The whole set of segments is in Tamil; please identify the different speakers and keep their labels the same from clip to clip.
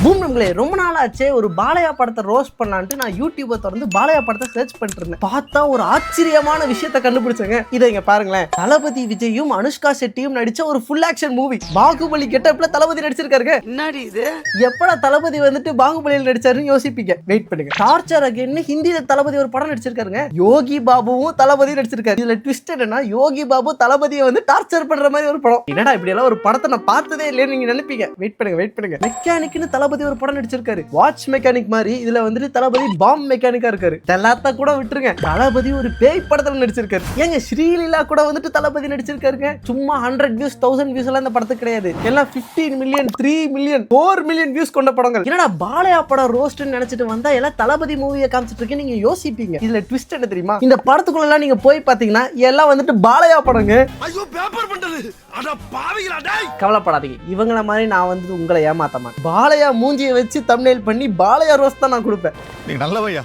Speaker 1: பூம்களே ரொம்ப நாள் ஆச்சே ஒரு பாலையா படத்தை ரோஸ்ட் பண்ணலான்ட்டு நான் யூடியூபை திறந்து பாலையா படத்தை சர்ச் பண்ணிட்டு இருந்தேன். பார்த்தா ஒரு ஆச்சரியமான விஷயத்தை கண்டுபிடிச்சேங்க. இதை இங்க பாருங்களேன். தளபதி விஜயும் அனுஷ்கா செட்டியும் நடிச்ச ஒரு ஃபுல் ஆக்ஷன் மூவி பாகுபலி கெட்டப்ல தளபதி நடிச்சிருக்காருங்க.
Speaker 2: என்னடி இது?
Speaker 1: எப்படா தளபதி வந்துட்டு பாகுபலியில் நடிச்சாருன்னு யோசிப்பீங்க. வெயிட் பண்ணுங்க. டார்ச்சர் அகைன் ஹிந்தியில தளபதி ஒரு படம் நடிச்சிருக்காருங்க. யோகி பாபுவும் தளபதி நடிச்சிருக்காரு. இதுல ட்விஸ்ட் என்னன்னா யோகி பாபு தளபதியை வந்து டார்ச்சர் பண்ற மாதிரி ஒரு படம். என்னடா இப்படி எல்லாம் ஒரு படத்தை நான் பார்த்ததே இல்லைன்னு நீங்க நினைப்பீங்க. வெயிட் பண்ணுங்க. மெக்கானிக்னு தளபதி ஒரு படம் நடிச்சிருக்காரு. வாட்ச் மெக்கானிக் மாதிரி இதுல வந்துட்டு தளபதி பாம் மெக்கானிக்கா இருக்காரு. எல்லாத்த கூட விட்டுருங்க. தளபதி ஒரு பேய் படத்துல நடிச்சிருக்காரு. ஏங்க ஸ்ரீலீலா கூட வந்துட்டு தளபதி நடிச்சிருக்காருங்க. சும்மா 100 வியூஸ் 1000 வியூஸ் எல்லாம் இந்த படத்துக்கு கிடையாது. எல்லாம் 15 மில்லியன் 3 மில்லியன் 4 மில்லியன் வியூஸ் கொண்ட படங்கள். என்னடா பாலையா படம் ரோஸ்ட்னு நினைச்சிட்டு வந்தா எல்லாம் தளபதி மூவியை காமிச்சிட்டு இருக்கேன் நீங்க யோசிப்பீங்க. இதுல ட்விஸ்ட் என்ன தெரியுமா? இந்த படத்துக்குள்ள எல்லாம் நீங்க போய் பாத்தீங்கன்னா எல்லாம் வந்துட்டு பாலையா படங்க.
Speaker 2: ஐயோ பேப்பர் பண்டது. அட பாவிகளா டேய்.
Speaker 1: கவலைப்படாதீங்க. இவங்கள மாதிரி நான் வந்து உங்களை ஏமாத்த மாட்டேன். பாலையா மூஞ்சியை வச்சு தம்ப்நெயில் பண்ணி பாலையா ரோஸ்ட் தான் நான் கொடுப்பேன்.
Speaker 3: நீ நல்லவையா.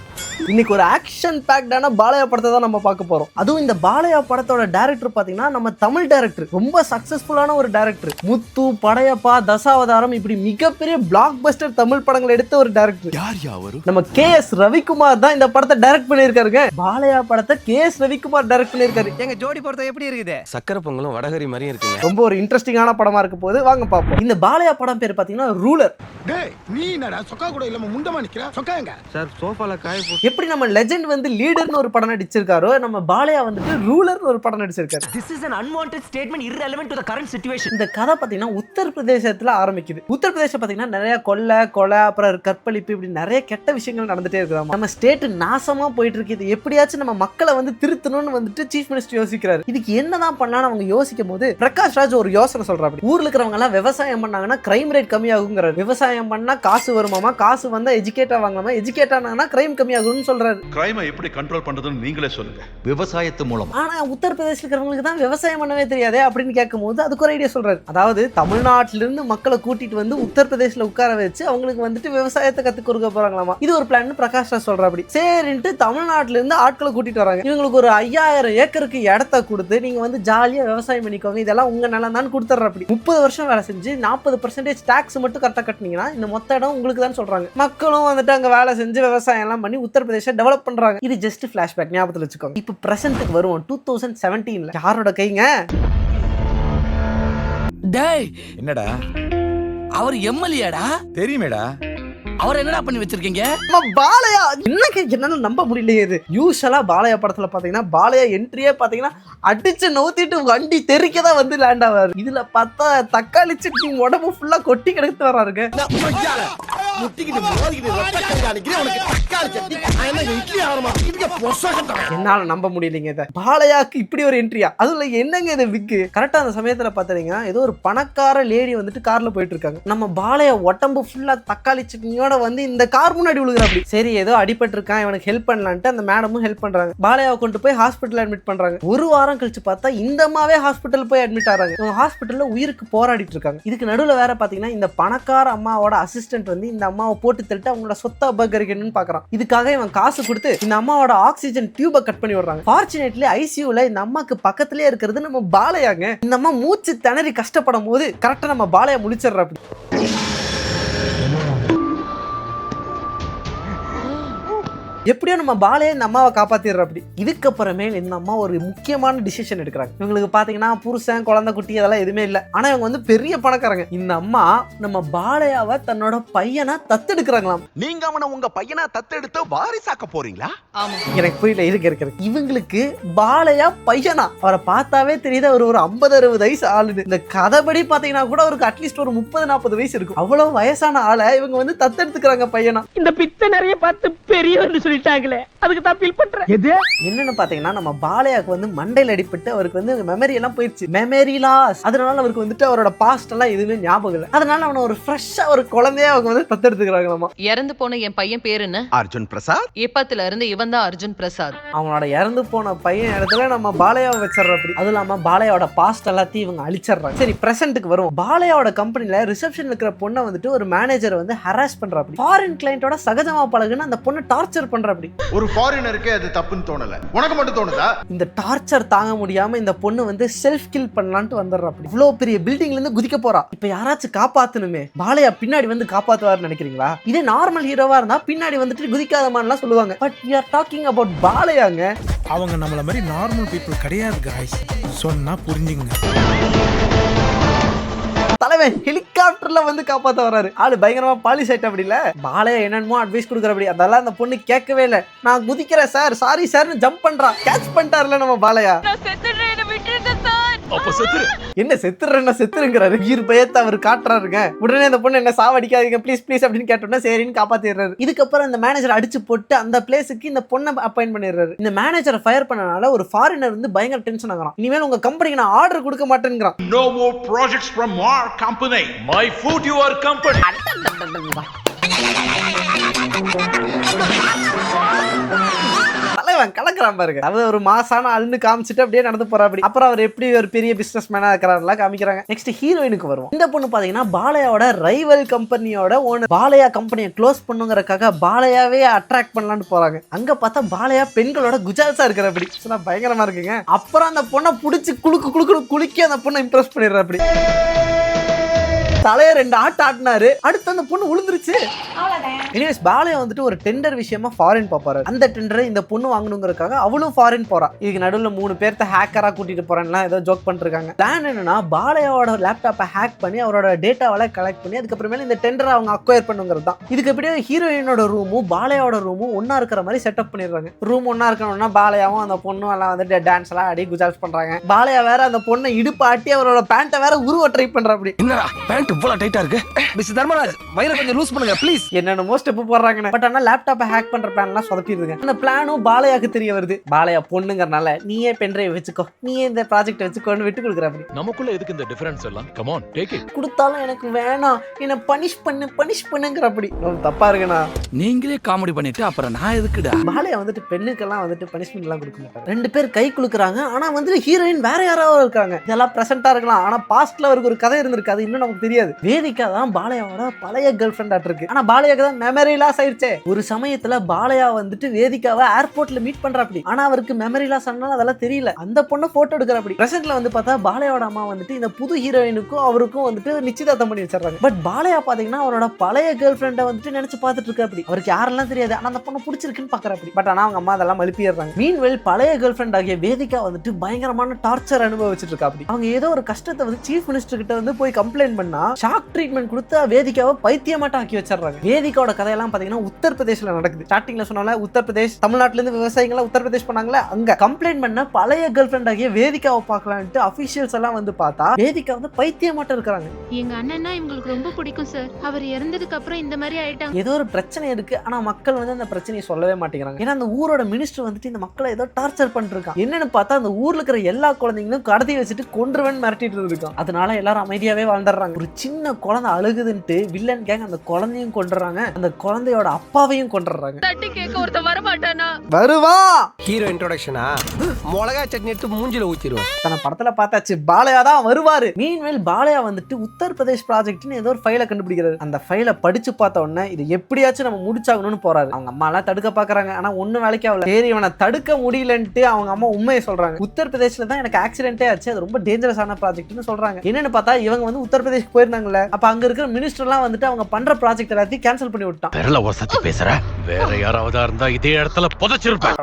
Speaker 1: இன்னைக்கு ஒரு ஆக்ஷன் பேக்டான பாலையா படத்தை தான் நம்ம பார்க்க போறோம். அதுவும் இந்த பாலையா படத்தோட டைரக்டர் பாத்தீங்கன்னா நம்ம தமிழ் டைரக்டர், ரொம்ப சக்சஸ்ஃபுல்லான ஒரு டைரக்டர். முத்து, படையப்பா, தசாவதாரம் இப்படி மிகப்பெரிய பிளாக் பஸ்டர் தமிழ் படங்கள் எடுத்த ஒரு டைரக்டர்.
Speaker 3: யார் யாவரு?
Speaker 1: நம்ம KS ரவிக்குமார் தான் இந்த படத்தை டைரக்ட் பண்ணியிருக்காருங்க. பாலையா படத்தை KS ரவிக்குமார் டைரக்ட் பண்ணியிருக்காரு.
Speaker 4: எங்க ஜோடி பொறுத்த எப்படி இருக்குது? சக்கரை பொங்கலும் வடகரி மாதிரியும் இருக்குங்க.
Speaker 1: ரொம்ப ஒரு இன்ட்ரெஸ்டிங்கான படமா இருக்க போது வாங்க பார்ப்போம். இந்த பாலையா படம் பேர் பாத்தீங்கன்னா ரூலர்.
Speaker 2: டேய் நீ என்னடா சொக்கா கூட இல்லாம முண்டமா நிக்கிற? சொக்காங்க.
Speaker 4: சார் சோஃபால காய போட்டு
Speaker 1: எப்படி நம்ம லெஜெண்ட் வந்து லீடர்னு ஒரு படம் நடிச்சிருக்காரோ, நம்ம பாலையா வந்துட்டு ரூலர்னு ஒரு படம் நடிச்சிருக்காரு.
Speaker 5: This is an unwanted statement irrelevant to the current situation.
Speaker 1: இந்த கதை பாத்தீங்கன்னா உத்தரப்பிரதேசத்துல ஆரம்பிக்குது. உத்தரப்பிரதேசம் பாத்தீங்கன்னா நிறைய கொலை அப்புறம் கற்பழிப்பு இப்படி நிறைய கெட்ட விஷயங்கள் நடந்துட்டே இருக்காங்க. நம்ம ஸ்டேட் நாசமா போயிட்டு இருக்கு. இது எப்படியாச்சும் நம்ம மக்களை வந்து திருத்தணும்னு வந்துட்டு சீஃப் மினிஸ்டர் யோசிக்கிறாரு. இதுக்கு என்னதான் பண்ணலாம்னு அவங்க யோசிக்கும் போது பிரகாஷ் ராஜ் ஒரு யோசனை சொல்றாரு. ஊர்ல இருக்கிறவங்க எல்லாம் விவசாயம் பண்ணாங்கன்னா கிரைம் ரேட் கம்மியாகுங்கிறாரு. விவசாயம் பண்ணா காசு வருமாமா, காசு வந்தா எஜுகேட் ஆவாங்களாமா, எஜுகேட் ஆனாங்கன்னா கிரைம் கம்மியாகும்னு சொல்றாரு.
Speaker 6: கிரைமை எப்படி கண்ட்ரோல் பண்றதுன்னு நீங்களே சொல்லுங்க. விவசாயத்து மூலம்.
Speaker 1: ஆனா உத்தரப்பிரதேச இருக்கிறவங்களுக்கு தான் விவசாயம் பண்ணவே தெரியாதே அப்படின்னு கேட்கும்போது அதுக்கு ஒரு ஐடியா சொல்றாரு. அதாவது தமிழ்நாட்டில இருந்து மக்களை கூட்டிட்டு வந்து உத்தரப்பிரதேசல உட்கார வச்சு அவங்களுக்கு வந்துட்டு விவசாயத்தை கத்து கொடுக்க போறாங்களாமா. இது ஒரு பிளான் பிரகாஷ் ராஜ் சொல்ற. அப்படி சரின்ட்டு தமிழ்நாட்டில இருந்து ஆட்களை கூட்டிட்டு வராங்க. இவங்களுக்கு ஒரு 5000 ஏக்கருக்கு இடத்த கொடுத்து நீங்க வந்து ஜாலியா விவசாயம் பண்ணிக்கோங்க, இதெல்லாம் உங்க நிலம் தான் கொடுத்துற. அப்படி 30 வருஷம் வேலை செஞ்சு 40% டாக்ஸ் மட்டும் கரெக்டா கட்டினீங்கன்னா இந்த மொத்த இடம் உங்களுக்கு தான் சொல்றாங்க. மக்களும் வந்துட்டு அங்க வேலை செஞ்சு விவசாயம் எல்லாம் பண்ணி உத்தரப்பிரதேச டெவலப் பண்றாங்க. இது ஜஸ்ட் ஃபிளாஷ்பேக், ஞாபகத்துல வச்சுக்கோங்க. இப்போ பிரசன்ட்க்கு வருவோம். 2017ல யாரோட கைங்க?
Speaker 7: டேய்
Speaker 3: என்னடா?
Speaker 7: அவர் எம்எல்ஏடா.
Speaker 3: தெரியுமேடா.
Speaker 7: அவர் என்னடா பண்ணி வச்சிருக்கீங்க?
Speaker 1: பாலையா என்னங்க என்னால நம்ப முடியலையே. இது யூஸ்வலா பாலையா படத்துல பாத்தீங்கன்னா பாலையா என்ட்ரியே பாத்தீங்கன்னா அடிச்சு நோத்திட்டு வண்டி தெறிக்கதான் வந்து லேண்ட் ஆவாரு. இதுல பார்த்தா தக்காளி சட்னி உடம்பு ஃபுல்லா கொட்டி கிடத்து வராருங்க.
Speaker 2: முட்டிக்கிட்டு மோதிக்கிட்டு ரத்த கண்காணிக்கிறேன் உனக்கு தக்காளி சட்னி. என்ன இட்லி ஆரமா இதுக்கு பொசகட்டா.
Speaker 1: என்னால நம்ப முடியலைங்க. இத பாலையாக்கு இப்படி ஒரு என்ட்ரியா? அதுல என்னங்க இது விக்கு? கரெக்டா அந்த சமயத்துல பாத்தீங்கன்னா ஏதோ ஒரு பணக்கார லேடி வந்துட்டு கார்ல போயிட்டு இருக்காங்க. நம்ம பாலையா உடம்பு ஃபுல்லா தக்காளி சட்னியோட வந்து இந்த கார் முன்னாடி விழுகுறாப்படி. சரி ஏதோ அடிபட்டு இருக்கான், இவனுக்கு ஹெல்ப் பண்ணலான்ட்டு அந்த மேடமும் ஹெல்ப் பண்றாங்க. பாலையாவை கொண்டு போய் ஹாஸ்பிட்டல் அட்மிட் பண்றாங்க. ஒரு வாரம் கழிச்சு பார்த்தா இந்த அம்மாவே ஹாஸ்பிட்டல் போய் அட்மிட் ஆறாங்க. இவங்க ஹாஸ்பிட்டல்ல உயிருக்கு போராடிட்டு இருக்காங்க. இதுக்கு நடுவில் வேற பாத்தீங்கன்னா இந்த பணக்கார அம்மாவோட அசிஸ்டன்ட் வந்து இந்த அம்மாவை போட்டு தள்ளிட்டு அவங்களோட சொத்தை அபகரிக்கணும்னு பாக்குறான். இதுக்காக இவன் காசு கொடுத்து இந்த அம்மாவோட ஆக்சிஜன் டியூபை கட் பண்ணி விடுறாங்க. ஃபார்ச்சுனேட்லி ஐசியூல இந்த அம்மாக்கு பக்கத்திலே இருக்கிறது நம்ம பாலையாங்க. இந்த அம்மா மூச்சு திணறி கஷ்டப்படும் போது கரெக்டா நம்ம பாலையா முழிச்சிடுற. அப்படி எப்படியோ நம்ம பாலையை இந்த அம்மாவை காப்பாத்திடுற. அப்படி இதுக்கப்புறமே இந்த அம்மா ஒரு முக்கியமான டிசிஷன் எடுக்கிறாங்க. இவங்களுக்கு பாத்தீங்கன்னா புருஷன் குழந்தை குட்டி அதெல்லாம் எதுவுமே இல்லை. ஆனா இவங்க வந்து பெரிய பணக்காரங்க. இந்த அம்மா நம்ம பாலையாவை தன்னோட பையனா தத்தெடுக்கிறாங்களாம்.
Speaker 3: நீங்க அவனை உங்க பையனா தத்தெடுத்து வாரிசாக்க போறீங்களா?
Speaker 1: எனக்கு புரியல. இருக்கு இவங்களுக்கு பாலையா பையனா? அவரை பார்த்தாவே தெரியுது அவர் ஒரு 50-60 வயசு ஆளுது. இந்த கதைப்படி பாத்தீங்கன்னா கூட அவருக்கு அட்லீஸ்ட் ஒரு 30-40 வயசு இருக்கும். அவ்வளவு வயசான ஆளை இவங்க வந்து தத்தெடுத்துக்கிறாங்க பையனா.
Speaker 5: இந்த பித்த நிறைய பார்த்து பெரியவர்னு சொல்லிட்டாங்களே, அதுக்கு தான் ஃபீல் பண்றேன். எது
Speaker 1: என்னன்னு பாத்தீங்கன்னா நம்ம பாலையாக்கு வந்து மண்டையில அடிபட்டு அவருக்கு வந்து மெமரி எல்லாம் போயிடுச்சு. Memory loss. அதனால அவருக்கு வந்துட்டு அவரோட பாஸ்ட் எல்லாம் எதுவுமே ஞாபகம் இல்லை. அதனால அவனை ஒரு ஃப்ரெஷ்ஷா ஒரு குழந்தையா அவங்க வந்து தத்தெடுத்துக்கிறாங்களாமா.
Speaker 8: இறந்து போன என் பையன் பேரு என்ன?
Speaker 3: அர்ஜுன் பிரசாத்.
Speaker 8: எப்பத்துல இருந்து இவன் தான் அர்ஜுன் பிரசாத்.
Speaker 1: அவங்களோட இறந்து போன பையன் இடத்துல நம்ம பாலையாவை வச்சிடற. அப்படி அதுவும் இல்லாம பாலையாவோட பாஸ்ட் எல்லாத்தையும் இவங்க அழிச்சிடறாங்க. சரி பிரசன்ட்டுக்கு வரும். பாலையாவோட கம்பெனில ரிசப்ஷன்ல இருக்கிற பொண்ணை வந்துட்டு ஒரு மேனேஜர் வந்து ஹராஸ் பண்ற. அப்படி ஃபாரின் கிளையண்டோட சகஜமா பழகுன்னு அந்த பொண்ணை டார்ச்சர் பண்ற. அப்படி
Speaker 6: ஒரு
Speaker 2: ஃபாரினருக்கு அது தப்புன்னு தோணல, உனக்கு மட்டும் தோணுதா?
Speaker 1: இந்த டார்ச்சர் தாங்க முடியாம இந்த பொண்ணு வந்து செல்ஃப் கில் பண்ணலான்ட்டு வந்துடுறா. அப்படி இவ்வளவு பெரிய பில்டிங்ல இருந்து குதிக்க போறா. இப்ப யாராச்சும் காப்பாத்தணுமே, பாலையா பின்னாடி வந்து காப்பாத்துவாருன்னு நினைக்கிறீங்களா? இதே நார்மல் ஹீரோவா இருந்தா பின்னாடி வந்துட்டு குதிக்காத மாதிரிலாம் சொல்லுவாங்க. But we are talking about பாலையாங்க.
Speaker 9: அவங்க நம்மள மாதிரி நார்மல் பீப்புள் கிடையாது காய்ஸ், சொன்னா புரிஞ்சுங்க.
Speaker 1: தலைவன் ஹெலிகாப்டர்ல வந்து காப்பாத்த வராரு. ஆளு பயங்கரமா பாலிஷ் ஆயிட்ட. அப்படி இல்ல, பாலையா என்னென்னமோ அட்வைஸ் கொடுக்குற. அப்படி அதெல்லாம் அந்த பொண்ணு கேட்கவே இல்லை. நான் குதிக்கிறேன் சார், சாரி சார்னு ஜம்ப் பண்றா. கேட்ச் பண்ணிட்டாருல நம்ம பாலையா. என்ன செத்துறேன்னா செத்துருங்கிறாரு. உயிர் பயத்தை அவர் காட்டுறாருங்க. உடனே அந்த பொண்ணு என்ன சாவடிக்காதீங்க ப்ளீஸ் ப்ளீஸ் அப்படின்னு கேட்டோம்னா சரின்னு காப்பாத்திடுறாரு. இதுக்கப்புறம் இந்த மேனேஜர் அடிச்சு போட்டு அந்த பிளேஸுக்கு இந்த பொண்ணை அப்பாயிண்ட் பண்ணிடுறாரு. இந்த மேனேஜரை ஃபயர் பண்ணனால ஒரு ஃபாரினர் வந்து பயங்கர டென்ஷன் ஆகுறான். இனிமேல் உங்க கம்பெனிக்கு நான் ஆர்டர் கொடுக்க மாட்டேங்கிறான்.
Speaker 6: No more projects from our company. My food your company.
Speaker 1: தலைவன் கலக்குறான் பாருங்க. அதாவது ஒரு மாசான அழுன்னு காமிச்சிட்டு அப்படியே நடந்து போறா. அப்படி அப்புறம் அவர் எப்படி ஒரு பெரிய பிசினஸ் மேனா இருக்கிறாருலாம் காமிக்கிறாங்க. நெக்ஸ்ட் ஹீரோயினுக்கு வருவோம். இந்த பொண்ணு பாத்தீங்கன்னா பாலையாவோட ரைவல் கம்பெனியோட ஓனர். பாலையா கம்பெனியை க்ளோஸ் பண்ணுங்கிறதுக்காக பாலையாவே அட்ராக்ட் பண்ணலான்னு போறாங்க. அங்க பார்த்தா பாலையா பெண்களோட குஜால்ஸா இருக்கிற. அப்படி பயங்கரமா இருக்குங்க. அப்புறம் அந்த பொண்ணை புடிச்சு குலுக்கி அந்த பொண்ணை இம்ப்ரெஸ் பண்ணிடுற. அப்படி தலைய 2 ஆட்டு ஆட்டினாரு. அடுத்து அந்த பொண்ணு விழுந்துருச்சு. எனிவேஸ் பாலையா வந்துட்டு ஒரு டெண்டர் விஷயமா ஃபாரின் போறாரு. அந்த டெண்டரை இந்த பொண்ணு வாங்கணுங்கிறதுக்காக அவளும் ஃபாரின் போறா. இதுக்கு நடுவில் 3 பேர்த்த ஹேக்கரா கூட்டிட்டு போறேன்னா ஏதோ ஜோக் பண்ணிருக்காங்க. பிளான் என்னன்னா பாலையாவோட லேப்டாப்பை ஹேக் பண்ணி அவரோட டேட்டாவெல்லாம் கலெக்ட் பண்ணி அதுக்கப்புறமேல இந்த டெண்டரை அவங்க அக்வயர் பண்ணுங்கிறது தான். இதுக்கு எப்படியே ஹீரோயினோட ரூமும் பாலையாவோட ரூமும் ஒன்னா இருக்கிற மாதிரி செட்டப் பண்ணிடுறாங்க. ரூம் ஒன்னா இருக்கணும்னா பாலையாவும் அந்த பொண்ணும் எல்லாம் வந்து டான்ஸ் எல்லாம் ஆடி குஜால்ஸ் பண்றாங்க. பாலையா வேற அந்த பொண்ணை இடுப்பாட்டி அவரோட பேண்ட்டை வேற உருவ ட்ரை பண்ற. அப்படி
Speaker 4: என்னடா பேண்ட் இவ்வளவு டைட்டா இருக்கு? மிஸ்டர் தர்மராஜ் வயிறை கொஞ்சம் லூஸ் பண்ணுங்க ப்ளீஸ்.
Speaker 1: என்னென்னமோ ஸ்டெப் போடுறாங்க. பட் ஆனா லேப்டாப்பை ஹேக் பண்ற பிளான் எல்லாம் சொதப்பிடுதுங்க. அந்த பிளானும் பாலையாக்கு தெரிய வருது. பாலையா பொண்ணுங்கறனால நீயே பென்ட்ரைவ் வச்சுக்கோ, நீயே இந்த ப்ராஜெக்ட் வச்சுக்கோன்னு விட்டு கொடுக்குற. அப்படி
Speaker 6: நமக்குள்ள எதுக்கு இந்த டிஃபரன்ஸ் எல்லாம்? Come on take it.
Speaker 1: கொடுத்தாலும் எனக்கு வேணாம், என்ன பனிஷ் பண்ணுங்கிற. அப்படி தப்பா இருக்குண்ணா.
Speaker 7: நீங்களே காமெடி பண்ணிட்டு அப்புறம் நான் எதுக்குடா?
Speaker 1: பாலையா வந்துட்டு பெண்ணுக்கெல்லாம் வந்துட்டு பனிஷ்மெண்ட் எல்லாம் கொடுக்க மாட்டாங்க. 2 பேர் கை குலுக்குறாங்க. ஆனா வந்து ஹீரோயின் வேற யாராவது இருக்காங்க. இதெல்லாம் பிரசன்டா இருக்கலாம். ஆனா பாஸ்ட்ல அவருக்கு ஒரு கதை இருந்திருக்கு. அது இன்னும் நமக்கு தெரியாது. வேதிகா தான் பாலையாவோட பழைய கேர்ள் ஃப்ரெண்ட் ஆட்டு இருக்கு. ஆனா பாலையாக்கு தான் மெமரி லாஸ் ஆயிடுச்சு. ஒரு சமயத்துல பாலையா வந்துட்டு வேதிகாவை ஏர்போர்ட்ல மீட் பண்ற. அப்படி ஆனா அவருக்கு மெமரி லாஸ் ஆனாலும் அதெல்லாம் தெரியல. அந்த பொண்ணை போட்டோ எடுக்கிற. அப்படி பிரசன்ட்ல வந்து பார்த்தா பாலையாவோட அம்மா வந்துட்டு இந்த புது ஹீரோயினுக்கும் அவருக்கும் வந்துட்டு நிச்சயதார்த்தம் பண்ணி வச்சிடறாங்க. பட் பாலையா பாத்தீங்கன்னா அவரோட பழைய கேர்ள் ஃப்ரெண்டை வந்துட்டு நினைச்சு பார்த்துட்டு இருக்கு. அப்படி அவருக்கு யாரெல்லாம் தெரியாது. ஆனா அந்த பொண்ணை பிடிச்சிருக்குன்னு பாக்குற. அப்படி பட் ஆனா அவங்க அம்மா அதெல்லாம் மழுப்பிடுறாங்க. மீன்வெல் பழைய கேர்ள் ஃப்ரெண்ட் ஆகிய வேதிகா வந்துட்டு பயங்கரமான டார்ச்சர் அனுபவிச்சுட்டு இருக்கா. அப்படி அவங்க ஏதோ ஒரு கஷ்டத்தை வந்து சீஃப் மினிஸ்டர் கிட்ட வந்து போய் கம்ப்ளைண்ட் பண்ணா ஷாக் ட்ரீட்மெண்ட் கொடுத்து வேதிகாவை பைத்தியமாட்டம் ஆக்கி வச்சிடறாங்க. வேதிகாவோட கதையெல்லாம் பாத்தீங்கன்னா உத்தரப்பிரதேஷ்ல நடக்குது. ஸ்டார்டிங்ல சொன்னால உத்தரப்பிரதேஷ், தமிழ்நாட்டுல இருந்து விவசாயிகள் உத்தரப்பிரதேஷ் பண்ணாங்களே, அங்க கம்ப்ளைண்ட் பண்ண பழைய கேர்ள் ஃப்ரெண்ட் ஆகிய வேதிகாவை பார்க்கலான்ட்டு அபிஷியல்ஸ் எல்லாம் வந்து பார்த்தா வேதிகா வந்து பைத்தியமாட்டம் இருக்காங்க.
Speaker 10: எங்க அண்ணன்னா இவங்களுக்கு ரொம்ப பிடிக்கும் சார். அவர் இறந்ததுக்கு அப்புறம் இந்த மாதிரி ஆயிட்டாங்க.
Speaker 1: ஏதோ ஒரு பிரச்சனை இருக்கு. ஆனா மக்கள் வந்து அந்த பிரச்சனையை சொல்லவே மாட்டேங்கிறாங்க. ஏன்னா அந்த ஊரோட மினிஸ்டர் வந்துட்டு இந்த மக்களை ஏதோ டார்ச்சர் பண்ணிருக்கான். என்னன்னு பார்த்தா அந்த ஊர்ல இருக்கிற எல்லா குழந்தைங்களும் கடத்தி வச்சுட்டு கொன்றுவன் மிரட்டிட்டு இருக்கான். அதனால எல்லாரும் அமைதியாவே வாழ்ந்துடுறாங்க. ஒரு சின்ன குழந்தை அழுகுதுன்ட்டு வில்லன் கேங் அந்த குழந்தையும் கொண்டுறாங்க, அந்த குழந்தையோட அப்பாவையும் கொண்டுறாங்க.
Speaker 8: தட்டி கேட்க ஒருத்த வர மாட்டானா?
Speaker 1: வருவா.
Speaker 4: ஹீரோ இன்ட்ரோடக்ஷனா மிளகா சட்னி எடுத்து மூஞ்சில ஊத்திடுவேன்.
Speaker 1: தன படத்துல பார்த்தாச்சு பாலையா தான் வருவாரு. மீன்வேல் பாலையா வந்துட்டு உத்தரப்பிரதேஷ் ப்ராஜெக்ட்னு ஏதோ ஒரு ஃபைலை கண்டுபிடிக்கிறாரு. அந்த ஃபைலை படிச்சு பார்த்த உடனே இது எப்படியாச்சும் நம்ம முடிச்சாகணும்னு போறாரு. அவங்க அம்மா எல்லாம் தடுக்க பாக்குறாங்க. ஆனா ஒண்ணும் வேலைக்கு ஆகல. சரி இவனை தடுக்க முடியலன்ட்டு அவங்க அம்மா உண்மையை சொல்றாங்க. உத்தரப்பிரதேஷ்ல தான் எனக்கு ஆக்சிடென்ட்டே ஆச்சு, அது ரொம்ப டேஞ்சரஸான ப்ராஜெக்ட்னு சொல்றாங்க. என்னன்னு பார்த்தா இவங்க வந்து உத்தரப்பிரதேஷ் போயிருந்தாங்கல்ல, அப்ப அங்க இருக்கிற மினிஸ்டர்லாம் வந்துட்டு அவங்க பண்ற ப்ராஜெக்ட் எல்லாத்தையும் கேன்சல் பண்ணி விட்டான்.
Speaker 6: பெரல வசதி பேசுற வேற யாராவது இருந்தா இதே இடத்துல புதைச்சிருப்பேன்.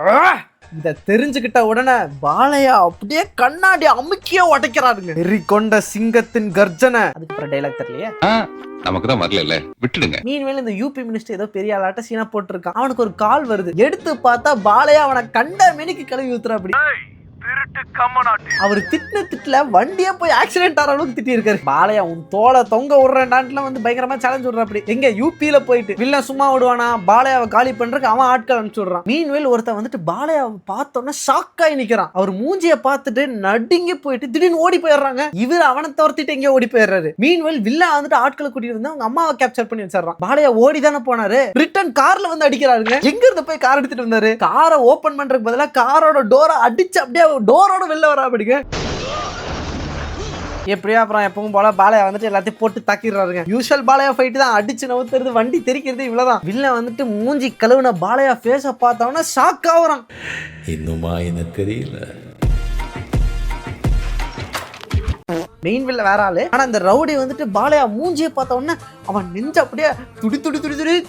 Speaker 1: இத தெரிஞ்சுக்கிட்ட உடனே பாலையா அப்படியே கண்ணாடி அமுக்கிய உடைக்கிறாருங்க. வெறி கொண்ட சிங்கத்தின் கர்ஜனை. அதுக்கப்புறம் டைலாக் தெரியலையே,
Speaker 3: நமக்கு தான் வரல விட்டுடுங்க.
Speaker 1: மீன்வேல் இந்த யூபி மினிஸ்டர் ஏதோ பெரிய ஆளாட்ட சீனா போட்டுருக்கான். அவனுக்கு ஒரு கால் வருது. எடுத்து பார்த்தா பாலையா அவனை கண்ட மேனிக்கு கழுவி ஊத்துற. அப்படி அவர் திட்டின திட்டுல வண்டியே போய் ஆக்சிடென்ட் ஆற அளவுக்கு திட்டி இருக்காரு. பாலையா உன் தோலை தொங்க விடுறேன்டான்ட்டுல வந்து பயங்கரமா சேலஞ்ச் விடுற. அப்படி எங்க யூபியில போயிட்டு வில்லன் சும்மா விடுவானா, பாலையாவை காலி பண்றதுக்கு அவன் ஆட்கள் அனுப்பிச்சு விடுறான். மீன்வேல் ஒருத்தன் வந்துட்டு பாலையாவை பார்த்தோன்னா ஷாக் ஆகி நிக்கிறான். அவர் மூஞ்சிய பார்த்துட்டு நடுங்கி போயிட்டு திடீர்னு ஓடி போயிடுறாங்க. இவர் அவனை துரத்திட்டு எங்கேயோ ஓடி போயிடுறாரு. மீன்வேல் வில்லன் வந்துட்டு ஆட்களை கூட்டிட்டு வந்து அவங்க அம்மாவை கேப்சர் பண்ணி வச்சிடறான். பாலையா ஓடி தானே போனாரு, ரிட்டர்ன் கார்ல வந்து அடிக்கிறாருங்க. எங்க இருந்து போய் கார் எடுத்துட்டு வந்தாரு? காரை ஓபன் பண்றதுக்கு பதிலா காரோட டோரை அடிச்சு அப்படியே டோரோட வெளில வர. அப்படிங்க எப்படியோ அப்புறம் எப்பவும் போல பாலையா வந்துட்டு எல்லாத்தையும் போட்டு தாக்கிடுறாருங்க. யூஷுவல் பாலையா ஃபைட் தான், அடிச்சு நவுத்துறது, வண்டி தெரிக்கிறது, இவ்வளவுதான். வில்லன் வந்துட்டு மூஞ்சி கழுவுன பாலையா ஃபேஸ பார்த்தவன ஷாக் ஆகுறான்.
Speaker 9: இன்னுமா எனக்கு தெரியல.
Speaker 1: மெயின் வில்ல வேற ஆளு. ஆனா இந்த ரவுடி வந்துட்டு பாலையா மூஞ்சியை பார்த்த உடனே அவன் நெஞ்சு அப்படியே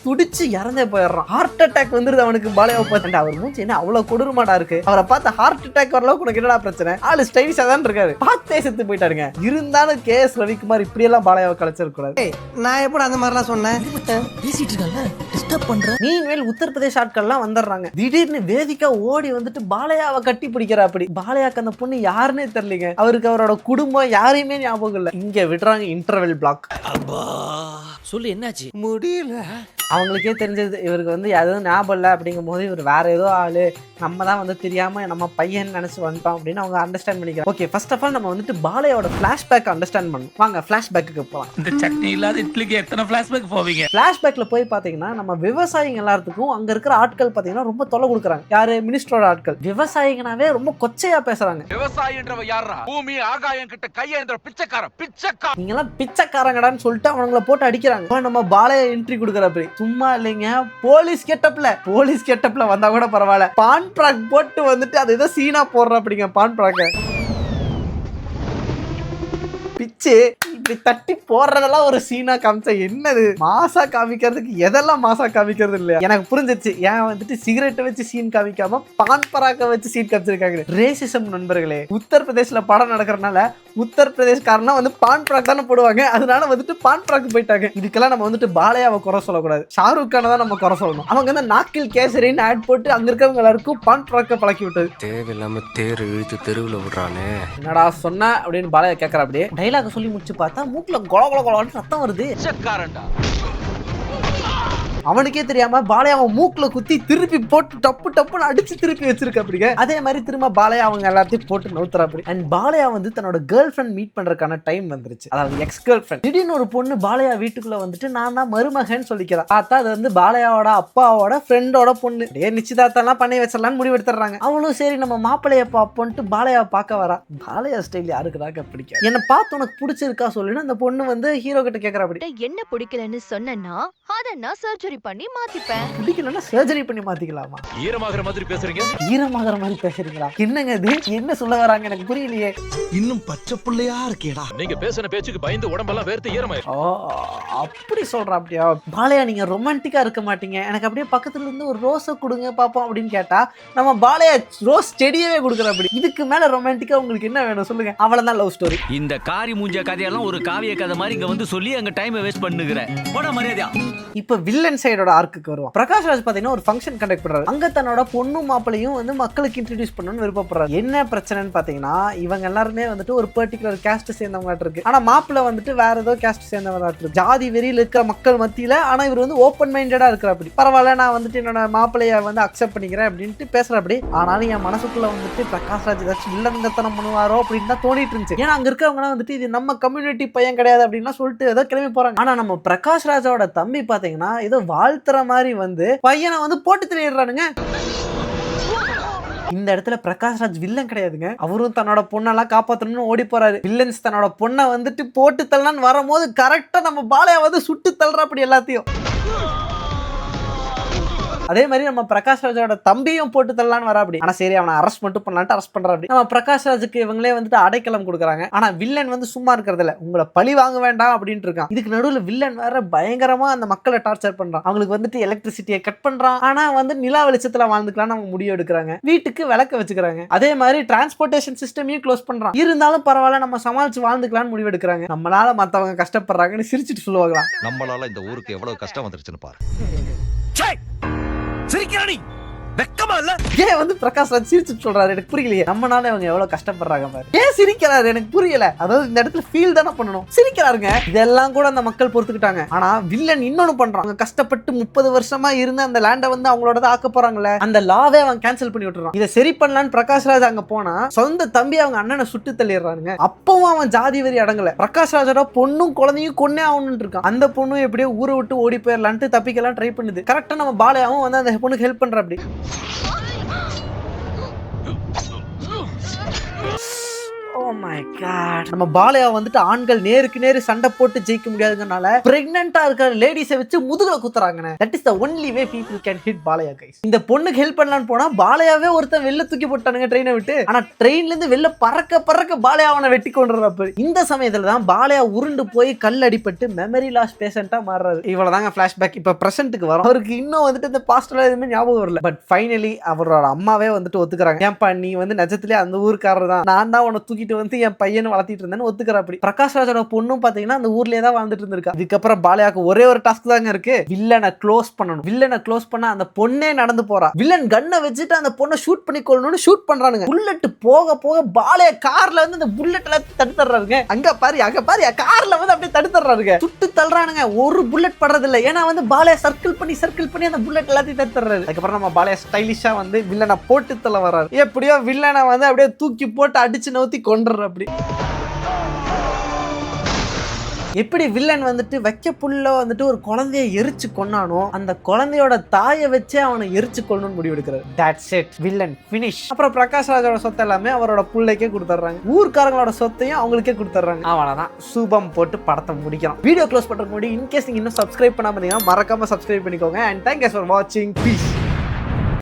Speaker 1: துடிச்சு இறந்தே போயிடுறான். ஹார்ட் அட்டாக் வந்துருது அவனுக்கு பாலையாவை பார்த்துட்டு. அவர் மூஞ்சி என்ன அவ்வளவு கொடூரமாடா இருக்கு. அவரை பார்த்து ஹார்ட் அட்டாக் வரளவுக்கு உனக்கு என்னடா பிரச்சனை? ஆளு ஸ்டைலிஷா தான் இருக்காரு, பார்த்தே செத்து போயிட்டாருங்க. இருந்தாலும் KS ரவிக்குமார் இப்படி எல்லாம் பாலையாவை கலைச்சிருக்க கூடாது.
Speaker 2: நான் எப்படி அந்த மாதிரிலாம் சொன்னேன்?
Speaker 1: பேசிட்டு இருக்காங்க, டிஸ்டர்ப் பண்றேன். மீன்வேல் உத்தரப்பிரதேஷ் ஆட்கள்லாம் வந்துடுறாங்க. திடீர்னு வேதிகா ஓடி வந்துட்டு பாலையாவை கட்டி பிடிக்கிறா. அப்படி பாலையாக்கு அந்த பொண்ணு யாருன்னே தெரியலங்க. அவருக்கு அவரோட குடும்பம் யாரையுமே ஞாபகம் இல்ல. இங்க விடுறாங்க இன்டர்வெல் பிளாக்.
Speaker 5: சொல்லு என்னாச்சு?
Speaker 2: முடியல.
Speaker 1: அவங்களுக்கே தெரிஞ்சது இவருக்கு வந்து எதுவும் ஞாபகம் இல்லை அப்படிங்கும் போது இவர் வேற ஏதோ ஆளு, நம்ம தான் வந்து தெரியாம நம்ம பையன் நினைச்சு வந்துட்டோம் அப்படின்னு அவங்க அண்டர்ஸ்டாண்ட் பண்ணிக்கிறாங்க. ஓகே, ஃபர்ஸ்ட் ஆஃப் ஆல் நம்ம வந்துட்டு பாலையோட பிளாஷ்பேக் அண்டர்ஸ்டாண்ட் பண்ணணும். வாங்க பிளாஷ்பேக்கு போகலாம்.
Speaker 7: இந்த சட்னி இல்லாத இட்லிக்கு எத்தனை பிளாஷ்பேக் போவீங்க?
Speaker 1: பிளாஷ்பேக்ல போய் பாத்தீங்கன்னா நம்ம விவசாயிங்க எல்லாத்துக்கும் அங்க இருக்கிற ஆட்கள் பாத்தீங்கன்னா ரொம்ப தொலை கொடுக்குறாங்க. யாரு? மினிஸ்டரோட ஆட்கள். விவசாயிங்கனாவே ரொம்ப கொச்சையா பேசுறாங்க.
Speaker 7: விவசாயின்றவ யாரா? பூமி ஆகாயம் கிட்ட கையேந்திர பிச்சைக்காரன்.
Speaker 1: நீங்க எல்லாம் பிச்சைக்காரங்கடான்னு சொல்லிட்டு அவங்கள போட்டு அடிக்கிறாங்க. நம்ம பாலைய என்ட்ரி கொடுக்குறப்ப சும்மா இல்லைங்க, போலீஸ் கெட்டப்ல வந்தா கூட பரவாயில்ல, பான் பிராக் போட்டு வந்துட்டு அது ஏதோ சீனா போடுற அப்படிங்க. பான் பிராக்க பிச்சு இப்படி தட்டி போடுறதெல்லாம் ஒரு சீனா காமிச்சா என்னது? மாசா காமிக்கிறதுக்கு எதெல்லாம் மாசா காமிக்கிறது இல்லையா? எனக்கு புரிஞ்சிச்சு ஏன் வந்துட்டு சிகரெட்டை வச்சு சீன் காமிக்காம பான் பராக்க வச்சு சீன் காமிச்சிருக்காங்க. ரேசிசம் நண்பர்களே. உத்தரப்பிரதேஷ்ல படம் நடக்கிறதுனால உத்தரப்பிரதேஷ்காரனா வந்து பான் பராக் தானே போடுவாங்க, அதனால வந்துட்டு பான் பராக் போயிட்டாங்க. இதுக்கெல்லாம் நம்ம வந்துட்டு பாலையாவை குறை சொல்லக்கூடாது, ஷாருக் கானை தான் நம்ம குறை சொல்லணும். அவங்க வந்து நாக்கில் கேசரின்னு ஆட் போட்டு அங்க இருக்கவங்க எல்லாருக்கும் பான் பராக்க பழக்கி விட்டது.
Speaker 4: தேவையில்லாம தேர் இழுத்து தெருவில் விடுறானே.
Speaker 1: என்னடா சொன்ன அப்படின்னு பாலையா கேட்கற. அப்படியே டைலாக சொல்லி முடிச்சு பார்த்தா மூக்குல கொலகொலன்னு சத்தம் வருது. அவனுக்கே தெரியாம பாலையா அவன் மூக்குல குத்தி திருப்பி போட்டு டப்புன்னு அடிச்சு திருப்பி வச்சிருக்க. அப்படிங்க அதே மாதிரி திரும்ப பாலையா அவங்க எல்லாத்தையும் போட்டு நவுத்துறா. அப்படி அண்ட் பாலையா வந்து தன்னோட கேர்ள் ஃப்ரெண்ட் மீட் பண்றதுக்கான டைம் வந்துருச்சு, அதாவது எக்ஸ் கேர்ள் ஃப்ரெண்ட். திடீர்னு ஒரு பொண்ணு பாலையா வீட்டுக்குள்ள வந்துட்டு நான் தான் மருமகன் சொல்லிக்கிறா. பார்த்தா அது வந்து பாலையாவோட அப்பாவோட ஃப்ரெண்டோட பொண்ணு. நிச்சயதார்த்தம்லாம் பண்ணி வச்சிடலான்னு முடிவு எடுத்துறாங்க. அவளும் சரி நம்ம மாப்பிள்ளைய பாப்போன்ட்டு பாலையாவை பார்க்க வரா. பாலையா ஸ்டைல் யாருக்குதாக்க பிடிக்கும்? என்ன பார்த்து உனக்கு பிடிச்சிருக்கா சொல்லுன்னு அந்த பொண்ணு வந்து ஹீரோ கிட்ட கேட்கறா. அப்படி
Speaker 8: என்ன பிடிக்கலன்னு சொன்னா அத நான் சர்ஜரி பண்ணி மாத்திப்பேன்.
Speaker 1: பிடிக்கலன்னா சர்ஜரி பண்ணி மாத்திக்கலாமா?
Speaker 7: ஈரமாகற மாதிரி பேசுறீங்க.
Speaker 1: ஈரமாகற மாதிரி பேசுறீங்களா? என்னங்க இது? என்ன சொல்ல வராங்க எனக்கு புரியலையே.
Speaker 2: இன்னும் பச்சை பிள்ளையா இருக்கேடா.
Speaker 7: நீங்க பேசின பேச்சுக்கு பயந்து உடம்பெல்லாம் வேர்த்து ஈரமாயிரு.
Speaker 1: ஓ அப்படி சொல்றா. அப்படியா பாலையா நீங்க ரொமான்டிக்கா இருக்க மாட்டீங்க, எனக்கு அப்படியே பக்கத்துல இருந்து ஒரு ரோஸை கொடுங்க பாப்போம் அப்படின்னு கேட்டா நம்ம பாலையா ரோஸ் செடியவே கொடுக்குற. அப்படி இதுக்கு மேல ரொமான்டிக்கா உங்களுக்கு என்ன வேணும் சொல்லுங்க? அவ்வளவுதான் லவ் ஸ்டோரி.
Speaker 5: இந்த காரி மூஞ்ச கதையெல்லாம் ஒரு காவிய கதை மாதிரி இங்க வந்து சொல்லி அங்க டைம் வேஸ்ட் பண்ணுகிறேன். போட மரியாதையா.
Speaker 1: இப்ப வில்லன் சைடோட ஆர்க்குக்கு வருவோம். பிரகாஷ் ராஜ் பாத்தீங்கன்னா ஒரு ஃபங்க்ஷன் கண்டக்ட் பண்றாரு. அங்க தன்னோட பொண்ணு மாப்பிளையும் வந்து மக்களுக்கு இன்ட்ரோடியூஸ் பண்ணணும்னு விருப்பப்படுறாரு. என்ன பிரச்சனைன்னு பாத்தீங்கன்னா இவங்க எல்லாருமே வந்துட்டு ஒரு பர்டிகுலர் கேஸ்ட் சேர்ந்தவங்க இருக்கு. ஆனா மாப்பிள்ள வந்துட்டு வேற ஏதோ கேஸ்ட் சேர்ந்தவங்க இருக்கு. ஜாதி வெறியில இருக்கிற மக்கள் மத்தியில ஆனா இவர் வந்து ஓப்பன் மைண்டடா இருக்கிற. அப்படி பரவாயில்ல நான் வந்துட்டு என்னோட மாப்பிளைய வந்து அக்செப்ட் பண்ணிக்கிறேன் அப்படின்ட்டு பேசுற. அப்படி ஆனாலும் என் மனசுக்குள்ள வந்துட்டு பிரகாஷ் ராஜ் ஏதாச்சும் வில்லங்கத்தனம் பண்ணுவாரோ அப்படின்னு தான் தோணிட்டு இருந்துச்சு. ஏன்னா அங்க இருக்கவங்க வந்துட்டு இது நம்ம கம்யூனிட்டி பையன் கிடையாது அப்படின்னா சொல்லிட்டு ஏதோ கிளம்பி போறாங்க. ஆனா நம்ம பிரகாஷ் ராஜோட தம்பி பாத்தீங்கன்னா ஏதோ வாழ்த்துற மாதிரி வந்து பையனை வந்து போட்டு தெரியிடுறானுங்க. இந்த இடத்துல பிரகாஷ் ராஜ் வில்லன் கிடையாதுங்க, அவரும் தன்னோட பொண்ணெல்லாம் காப்பாற்றணும்னு ஓடி போறாரு. வில்லன்ஸ் தன்னோட பொண்ணை வந்துட்டு போட்டு தள்ளலான்னு வரும்போது கரெக்டா நம்ம பாலையா வந்து சுட்டு தள்ளுற. அப்படி எல்லாத்தையும் அதே மாதிரி நம்ம பிரகாஷ் ராஜோட தம்பியும் போட்டு தள்ளலான்னு வரா. அப்படி ஆனா சரி அவனை அரெஸ்ட் மட்டும் பண்ணலான்ட்டு அரெஸ்ட் பண்றா. அப்படி நம்ம பிரகாஷ் ராஜுக்கு இவங்களே வந்துட்டு அடைக்கலம் கொடுக்குறாங்க. ஆனா வில்லன் வந்து சும்மா இருக்கிறது இல்ல, உங்களை பழி வாங்க வேண்டாம் அப்படின்ட்டு இருக்கான். இதுக்கு நடுவில் வில்லன் வேற பயங்கரமா அந்த மக்களை டார்ச்சர் பண்றான். அவங்களுக்கு வந்துட்டு எலக்ட்ரிசிட்டியை கட் பண்றான். ஆனா வந்து நிலா வெளிச்சத்துல வாழ்ந்துக்கலாம்னு அவங்க முடிவு எடுக்கிறாங்க. வீட்டுக்கு விளக்க வச்சுக்கிறாங்க. அதே மாதிரி டிரான்ஸ்போர்டேஷன் சிஸ்டமையும் க்ளோஸ் பண்றான். இருந்தாலும் பரவாயில்ல நம்ம சமாளிச்சு வாழ்ந்துக்கலாம்னு முடிவு எடுக்கிறாங்க. நம்மளால மத்தவங்க கஷ்டப்படுறாங்கன்னு சிரிச்சிட்டு சொல்லுவாங்களாம்.
Speaker 6: நம்மளால இந்த ஊருக்கு எவ்வளவு கஷ்டம் வந்துருச்சுன்னு பாரு.
Speaker 4: சிரிக்கிறானி வெக்கமா இல்ல?
Speaker 1: ஏன் வந்து பிரகாஷ் ராஜ் சிரிச்சுட்டு சொல்றாரு எனக்கு புரியலையே. நம்மனால அவங்க எவ்வளவு கஷ்டப்படுறாங்க பாரு. ஏன் சிரிக்கிறாரு எனக்கு புரியல. அதாவது இந்த இடத்துல ஃபீல் தானே பண்ணணும். சிரிக்கிறாருங்க. இதெல்லாம் கூட அந்த மக்கள் பொறுத்துக்கிட்டாங்க. ஆனா வில்லன் இன்னொன்னு பண்றான். அவங்க கஷ்டப்பட்டு 30 வருஷமா இருந்து அந்த லேண்டை வந்து அவங்களோட ஆக்க போறாங்கல்ல, அந்த லாவே அவன் கேன்சல் பண்ணி விட்டுறான். இதை சரி பண்ணலான்னு பிரகாஷ் ராஜ் அங்க போனா சொந்த தம்பி அவங்க அண்ணனை சுட்டு தள்ளிடுறானுங்க. அப்பவும் அவன் ஜாதி வெறி அடங்கல. பிரகாஷ் ராஜோட பொண்ணும் குழந்தையும் கொன்னே ஆகணும்னு இருக்கான். அந்த பொண்ணும் எப்படியோ ஊரை விட்டு ஓடி போயிடலான்ட்டு தப்பிக்கலாம் ட்ரை பண்ணுது. கரெக்டா நம்ம பாலையாவும் வந்து அந்த பொண்ணுக்கு ஹெல்ப் பண்ற. அப்படி ஓ மை காட். நம்ம பாலையா வந்துட்டு ஆண்கள் நேருக்கு நேரு சண்டை போட்டு ஜெயிக்க முடியாதுங்கனால பிரெக்னெண்டா இருக்கிற லேடிஸை வச்சு முதுகுல குத்துறாங்க. That is the only way people can hit Balayya guys. இந்த பொண்ணுக்கு ஹெல்ப் பண்ணலான்னு போனா பாலையாவே ஒருத்தன் வெளில தூக்கி போட்டானுங்க ட்ரெயினை விட்டு. ஆனா ட்ரெயின்ல இருந்து வெளில பறக்க பாலையா அவனை வெட்டி கொண்டுறப்ப இந்த சமயத்துல தான் பாலையா உருண்டு போய் கல் அடிபட்டு மெமரி லாஸ் பேஷண்டா மாறுறாரு. இவ்வளவுதாங்க பிளாஷ்பேக். இப்ப பிரசன்ட்டுக்கு வரும். அவருக்கு இன்னும் வந்துட்டு இந்த பாஸ்ட்ல எதுவுமே ஞாபகம் வரல. பட் ஃபைனலி அவரோட அம்மாவே வந்துட்டு ஒத்துக்கிறாங்க. ஏன்பா நீ வந்து நிஜத்திலே அந்த ஊருக்காரர் தான், நான் தான் உன்னை தூக்கிட்டு வந்து என் பையனை வளர்த்திட்டு இருந்தேன்னு ஒத்துக்கிறா. அப்படி பிரகாஷ் ராஜோட பொண்ணும் பாத்தீங்கன்னா அந்த ஊர்லயே தான் வாழ்ந்துட்டு இருந்திருக்கா. இதுக்கப்புறம் பாலையாக்கு ஒரே ஒரு டாஸ்க் தாங்க இருக்கு, வில்லனை க்ளோஸ் பண்ணணும். வில்லனை க்ளோஸ் பண்ண அந்த பொண்ணே நடந்து போறா. வில்லன் கன்னை வச்சுட்டு அந்த பொண்ணை ஷூட் பண்ணி கொள்ளணும்னு ஷூட் பண்றானுங்க. புல்லட் போக போக பாலையா கார்ல வந்து அந்த புல்லட் எல்லாம் தடுத்துறாருங்க. அங்க பாரு கார்ல வந்து அப்படியே தடுத்துறாருங்க. சுட்டு தள்ளுறானுங்க. ஒரு புல்லட் படுறது இல்ல. ஏன்னா வந்து பாலையா சர்க்கிள் பண்ணி அந்த புல்லட் எல்லாத்தையும் தடுத்துறாரு. அதுக்கப்புறம் நம்ம பாலையா ஸ்டைலிஷா வந்து வில்லனை போட்டு தள்ள வர்றாரு. எப்படியோ வில்லனை வந்து அப்படியே தூக்கி போட்டு அடிச்சு நவுத்தி கொண்டுற. அப்படி எப்படி வில்லன் வந்துட்டு வைக்க புல்ல வந்துட்டு ஒரு குழந்தைய எரிச்சு கொன்னானோ அந்த குழந்தையோட தாயை வச்சே அவனை எரிச்சு கொள்ளணும்னு முடிவு எடுக்கிறாரு. That's it, villain finish. அப்புறம் பிரகாஷ் ராஜோட சொத்து எல்லாமே அவரோட புள்ளைக்கே கொடுத்துட்றாங்க. ஊர்க்காரங்களோட சொத்தையும் அவங்களுக்கே கொடுத்துட்றாங்க. அவ்வளவுதான், சூபம் போட்டு படத்தை முடிக்கலாம். வீடியோ க்ளோஸ் பண்றதுக்கு முன்னாடி இன்கேஸ் நீங்க இன்னும் சப்ஸ்கிரைப் பண்ணாம இருந்தீங்கன்னா மறக்காம சப்ஸ்கிரைப் பண்ணிக்கோங்க. அண்ட் தேங்க்ஸ் ஃபார் வாட்சிங். பீஸ்.